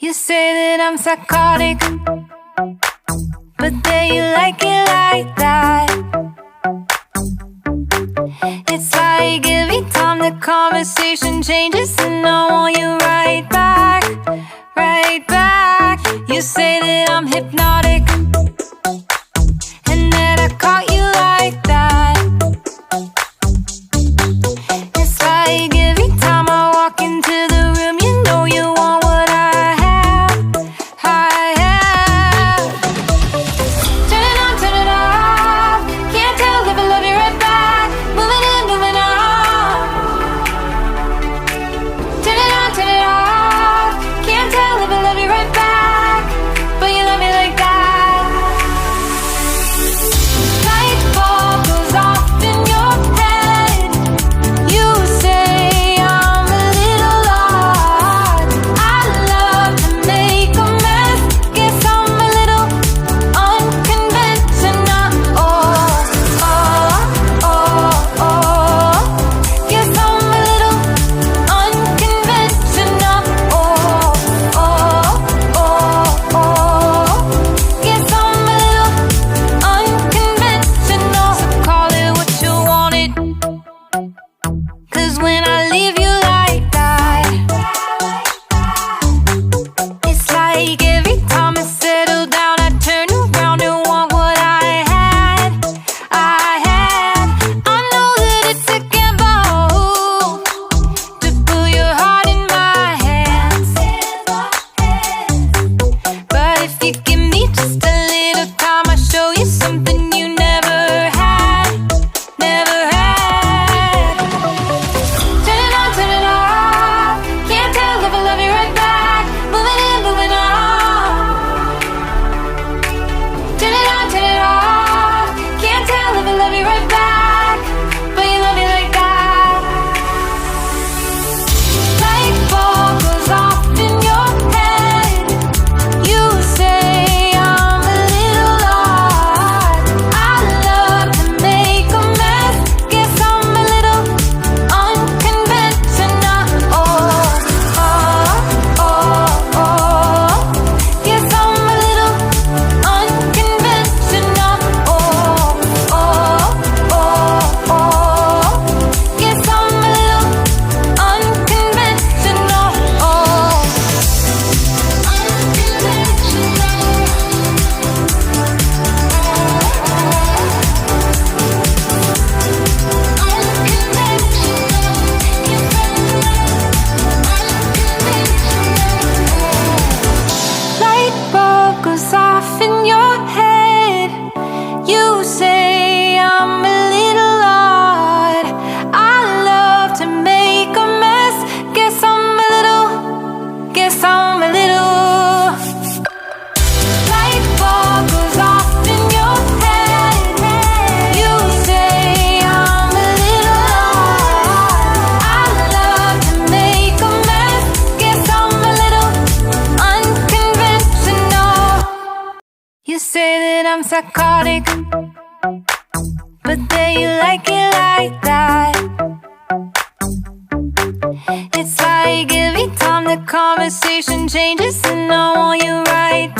You say that I'm psychotic, but then you like it like that. It's like every time the conversation changes, and I want you right back, right back. You say that I'm hypnotic, and that I caught you like that. It's like every time I walk into the room, you know you want what I have, I have. Turn it on, turn it off. Can't tell if I love you right back. Moving in, moving on. Turn it on, turn it off. Can't tell if I love you right back, but you love me like that. Light bulb goes off in your head. You say I'm a little odd. I love to make a mess. Guess I'm a little unconventional. Oh, oh, oh, oh. Guess I'm a little unconventional. Oh, oh, oh, oh. Guess I'm a little unconventional. So call it what you wanted, 'cause when I leave you like that, it's like every time I settle down, I turn around and want what I had, I had. I know that it's a gamble to put your heart in my hands, but if you give me just a little time, I'll show you something you never had, never had. Turn it on, turn it off. Can't tell if I love you right back. Moving in, moving on. Turn it on, turn it off. Can't tell if I love you right back, but you love me like that. Light bulb goes off in your head. You say I'm a little odd. I love to make a mess. Guess I'm a little unconventional. Oh, oh, oh, oh. Guess I'm a little unconventional. Oh, oh, oh, oh. Guess I'm a little unconventional. Oh, light bulb goes off in your head. You say I'm a little odd. I love to make a mess. Guess I'm a little. Light bulb goes off in your head. You say I'm a little odd. I love to make a mess. Guess I'm a little unconventional. You say that I'm psychotic, but then you like it like that. It's like every time the conversation changes, and I want you right